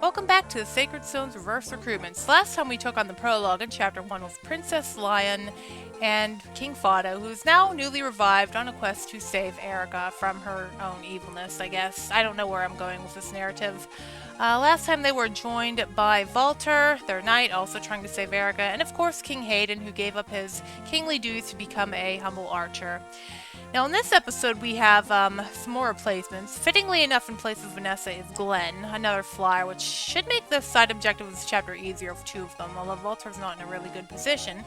Welcome back to the Sacred Stone's Reverse Recruitments. Last time we took on the prologue in Chapter 1 with Princess Lion and King Fado, who's now newly revived on a quest to save Erica from her own evilness, I guess. I don't know where I'm going with this narrative. Last time they were joined by Walter, their knight, also trying to save Erica, and of course King Hayden, who gave up his kingly duties to become a humble archer. Now in this episode we have some more replacements. Fittingly enough, in place of Vanessa is Glen, another flyer, which should make the side objective of this chapter easier of two of them, although Walter's not in a really good position.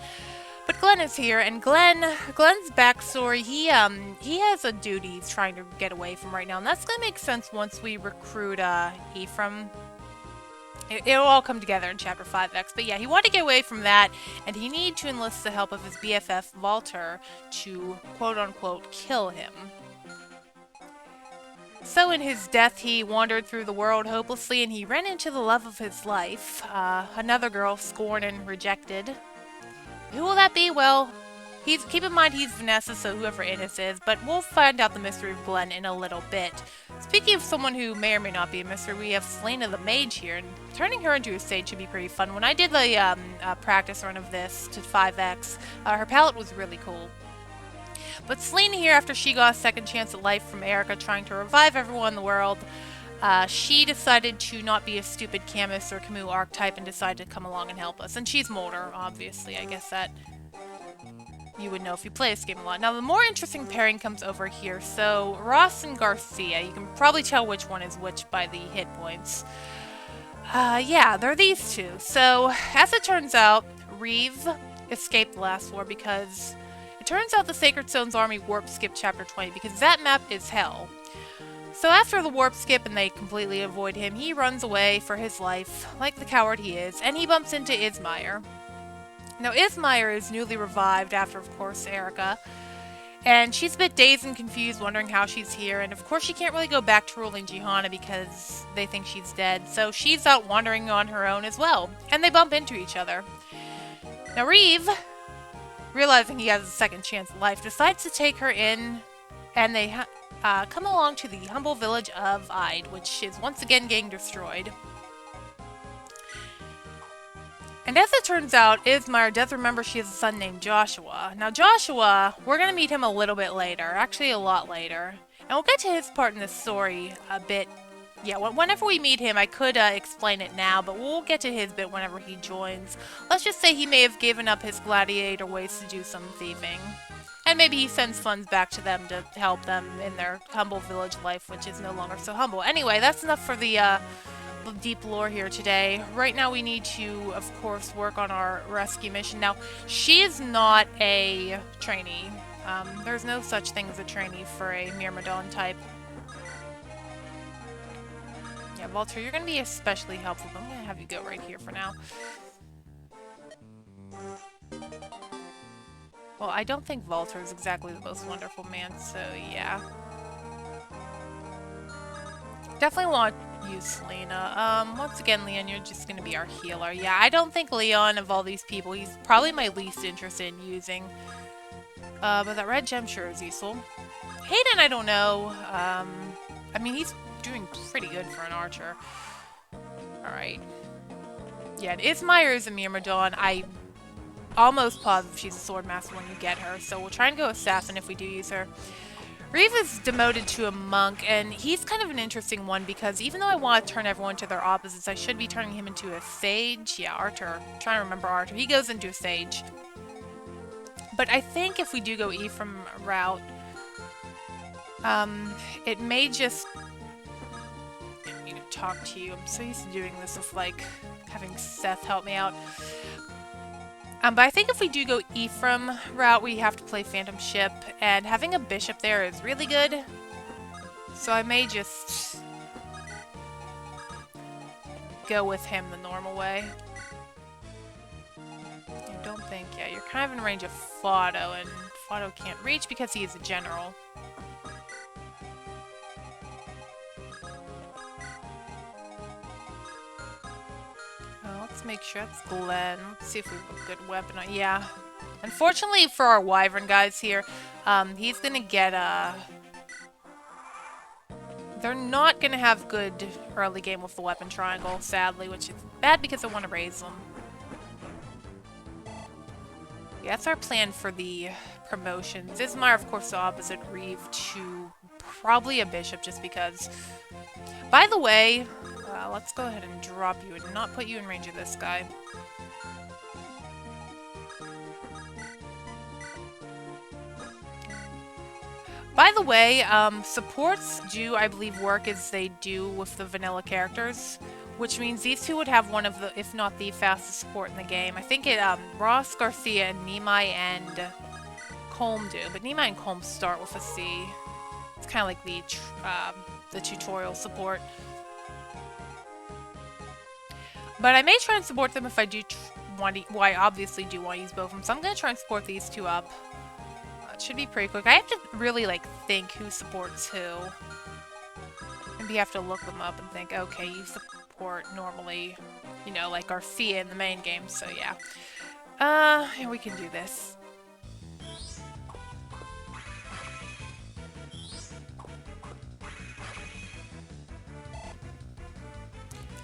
But Glen is here, and Glen's backstory, he has a duty he's trying to get away from right now, and that's going to make sense once we recruit Ephraim. It'll all come together in Chapter 5X, but yeah, he wanted to get away from that, and he needed to enlist the help of his BFF, Walter, to quote-unquote kill him. So in his death, he wandered through the world hopelessly, and he ran into the love of his life, another girl scorned and rejected. Who will that be? Well, keep in mind he's Vanessa, so whoever Innes is, but we'll find out the mystery of Glen in a little bit. Speaking of someone who may or may not be a mystery, we have Selena the Mage here, and turning her into a sage should be pretty fun. When I did the practice run of this to 5X, her palette was really cool. But Selena here, after she got a second chance at life from Erica trying to revive everyone in the world, she decided to not be a stupid Camus or Camus archetype and decided to come along and help us. And she's Mulder, obviously. I guess that you would know if you play this game a lot. Now, the more interesting pairing comes over here. So, Ross and Garcia. You can probably tell which one is which by the hit points. Yeah, they're these two. So, as it turns out, Reeve escaped the last war because it turns out the Sacred Stone's army warp skipped Chapter 20 because that map is hell. So after the warp skip and they completely avoid him, he runs away for his life, like the coward he is, and he bumps into Ismire. Now Ismire is newly revived after, of course, Erica, and she's a bit dazed and confused, wondering how she's here, and of course she can't really go back to ruling Jihana because they think she's dead, so she's out wandering on her own as well, and they bump into each other. Now Reeve, realizing he has a second chance at life, decides to take her in, and they come along to the humble village of Ide, which is once again getting destroyed. And as it turns out, Ismire does remember she has a son named Joshua. Now Joshua, we're going to meet him a little bit later, actually a lot later. And we'll get to his part in the story a bit. Yeah, whenever we meet him, I could explain it now, but we'll get to his bit whenever he joins. Let's just say he may have given up his gladiator ways to do some thieving. And maybe he sends funds back to them to help them in their humble village life, which is no longer so humble. Anyway, that's enough for the deep lore here today. Right now we need to, of course, work on our rescue mission. Now, she is not a trainee. There's no such thing as a trainee for a Myrmidon type. Yeah, Walter, you're going to be especially helpful, but I'm going to have you go right here for now. Well, I don't think Walter is exactly the most wonderful man, so yeah. Definitely want to use Selena. Once again, Leon, you're just going to be our healer. Yeah, I don't think Leon, of all these people, he's probably my least interested in using. But that red gem sure is useful. Hayden, I don't know. I mean, he's doing pretty good for an archer. Alright. Yeah, Ismire is a Myrmidon. Almost positive she's a sword master when you get her, so we'll try and go assassin if we do use her. Reeve is demoted to a monk, and he's kind of an interesting one because even though I want to turn everyone to their opposites, I should be turning him into a sage. Yeah, Arthur. I'm trying to remember Arthur. He goes into a sage. But I think if we do go Ephraim route, it may just... I need to talk to you. I'm so used to doing this with, like, having Seth help me out. But I think if we do go Ephraim route, we have to play Phantom Ship, and having a bishop there is really good. So I may just go with him the normal way. I don't think, yeah, you're kind of in range of Fado, and Fado can't reach because he is a general. Let's make sure that's Glen. Let's see if we have a good weapon on. Yeah. Unfortunately for our Wyvern guys here, he's gonna get They're not going to have good early game with the weapon triangle, sadly, which is bad because I want to raise them. Yeah, that's our plan for the promotions. Ismar, of course, the opposite Reeve to probably a bishop, just because. By the way, let's go ahead and drop you and not put you in range of this guy. By the way, supports do, I believe, work as they do with the vanilla characters, which means these two would have one of the, if not the fastest support in the game. I think it, Ross, Garcia, and Nimai and Colm do, but Nimai and Colm start with a C. It's kind of like the tutorial support. But I may try and support them if I do want to, well, I obviously do want to use both of them, so I'm going to try and support these two up. It should be pretty quick. I have to really, like, think who supports who. Maybe you have to look them up and think, okay, you support normally, you know, like Garcia in the main game, so yeah. And we can do this.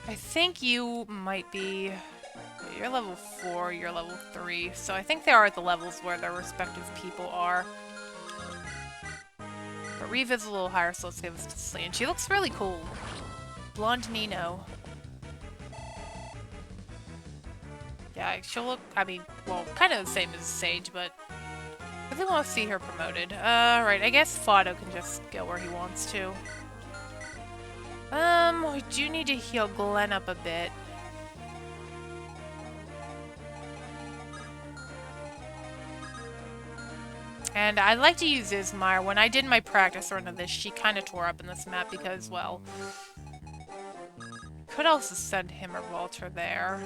I think you might be... You're level 4, you're level 3, so I think they are at the levels where their respective people are. But Reeve is a little higher, so let's give this to Slee. And she looks really cool. Blonde Nino. Yeah, she'll look, I mean, well, kind of the same as Sage, but I really want to see her promoted. Right, I guess Fado can just go where he wants to. We do need to heal Glen up a bit. And I like to use Ismar. When I did my practice run of this, she kind of tore up in this map because, well... Could also send him or Walter there.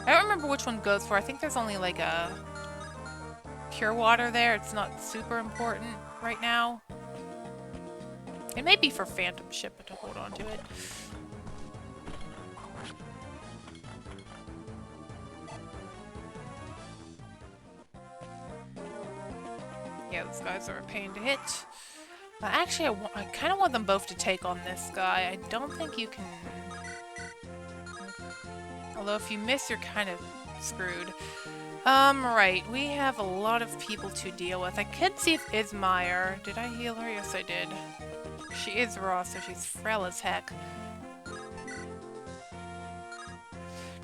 I don't remember which one goes for. I think there's only like a... Pure water there. It's not super important right now. It may be for Phantom Ship to hold on to it. Yeah, those guys are a pain to hit. Actually, I kind of want them both to take on this guy. I don't think you can... Although if you miss, you're kind of screwed. Right. We have a lot of people to deal with. I could see if Ismire... Did I heal her? Yes, I did. She is raw, so she's frail as heck. Do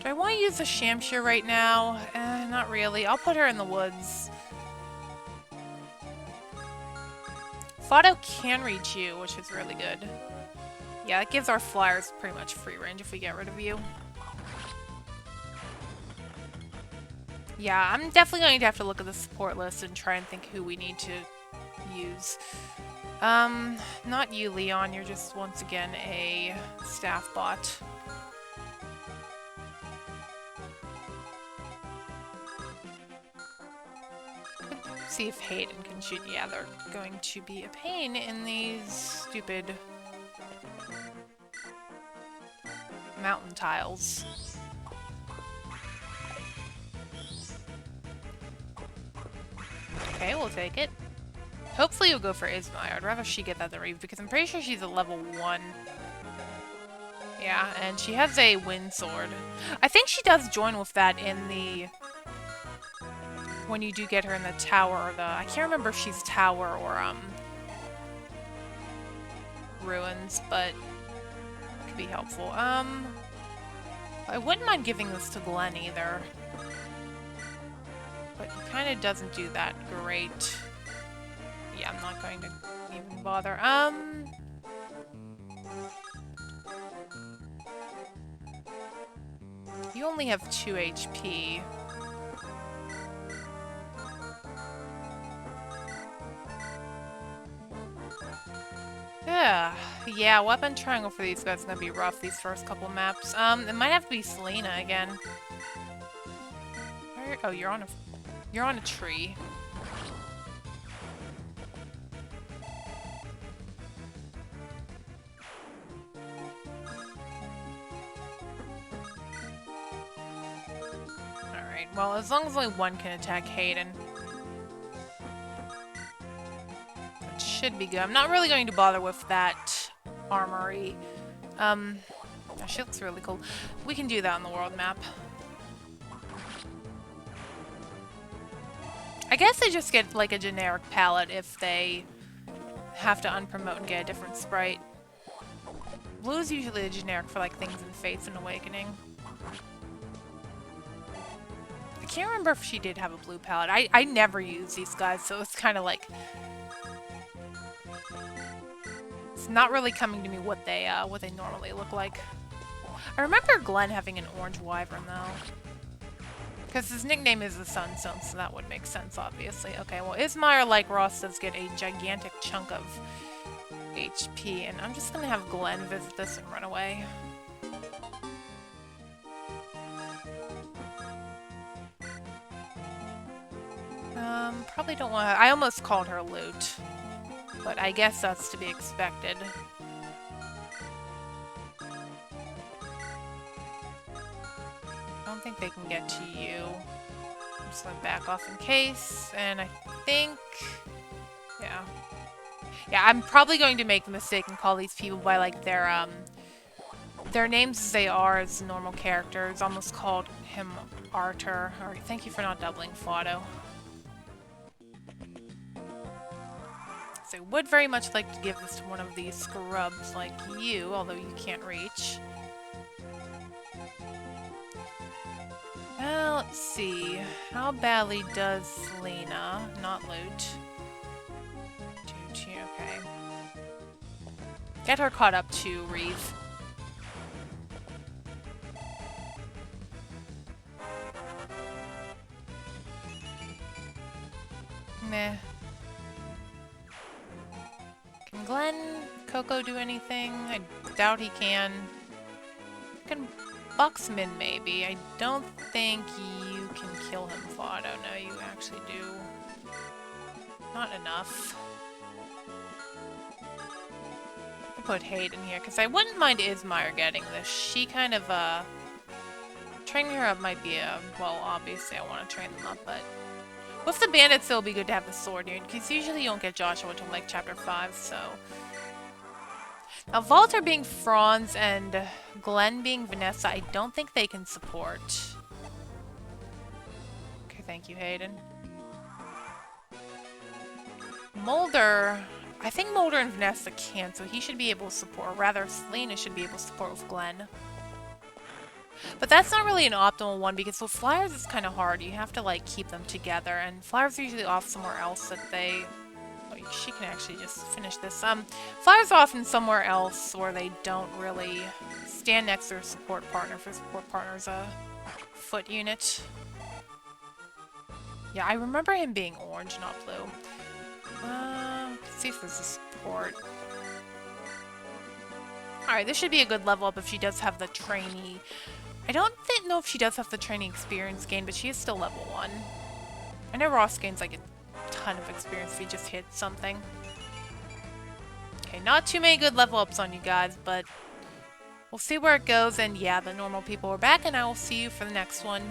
I want to use the Shamshir right now? Not really. I'll put her in the woods. Fado can reach you, which is really good. Yeah, it gives our flyers pretty much free range if we get rid of you. Yeah, I'm definitely going to have to look at the support list and try and think who we need to use. Not you, Leon. You're just, once again, a staff bot. See if Hayden can shoot. Yeah, they're going to be a pain in these stupid mountain tiles. Okay, we'll take it. Hopefully you'll go for Ismire. I'd rather she get that than Reeve, because I'm pretty sure she's a level 1. Yeah, and she has a wind sword. I think she does join with that in the... When you do get her in the tower, or the... I can't remember if she's tower or, ruins, but it could be helpful. I wouldn't mind giving this to Glen either. But he kind of doesn't do that great. Yeah, I'm not going to even bother. You only have 2 HP. Yeah, weapon triangle for these guys is gonna be rough these first couple maps. It might have to be Selena again. Oh, you're on a tree. Alright, well, as long as only one can attack Hayden. Should be good. I'm not really going to bother with that armory. She looks really cool. We can do that on the world map. I guess they just get like a generic palette if they have to unpromote and get a different sprite. Blue is usually a generic for like things in Faith and Awakening. I can't remember if she did have a blue palette. I never use these guys, so it's kind of like... It's not really coming to me what they normally look like. I remember Glen having an orange wyvern, though. Because his nickname is the Sunstone, so that would make sense, obviously. Okay, well, Ismire, like Ross, does get a gigantic chunk of HP, and I'm just gonna have Glen visit this and run away. Probably don't want to... I almost called her Loot, but I guess that's to be expected. I don't think they can get to you. I'm just gonna back off in case, and I think... Yeah. Yeah, I'm probably going to make the mistake and call these people by, like, their names as they are as normal characters. Almost called him Arthur. Alright, thank you for not doubling Faudo. So I would very much like to give this to one of these scrubs like you, although you can't reach. Well, let's see. How badly does Lena not loot? Okay. Get her caught up to Reeve. Meh. Can Glen, Coco do anything? I doubt he can. Can Buxman maybe? I don't think you can kill him, Faudo. No, you actually do. Not enough. I'll put Hayden here, because I wouldn't mind Ismire getting this. She kind of, training her up might be a... Well, obviously I want to train them up, but... With the bandits, it'll be good to have the sword here, because usually you don't get Joshua until, like, Chapter 5, so... Now, Walter being Franz and Glen being Vanessa, I don't think they can support. Okay, thank you, Hayden. Mulder... I think Mulder and Vanessa can, so he should be able to support. Or rather, Selena should be able to support with Glen. But that's not really an optimal one, because with Flyers it's kind of hard. You have to, like, keep them together, and Flyers are usually off somewhere else that they... Oh, she can actually just finish this. Flyers are often somewhere else where they don't really stand next to their support partner, for support partner's a foot unit. Yeah, I remember him being orange, not blue. Let's see if there's a support. Alright, this should be a good level up if she does have the trainee. I don't know if she does have the training experience gain, but she is still level 1. I know Ross gains like a ton of experience if he just hits something. Okay, not too many good level ups on you guys, but we'll see where it goes. And yeah, the normal people are back, and I will see you for the next one.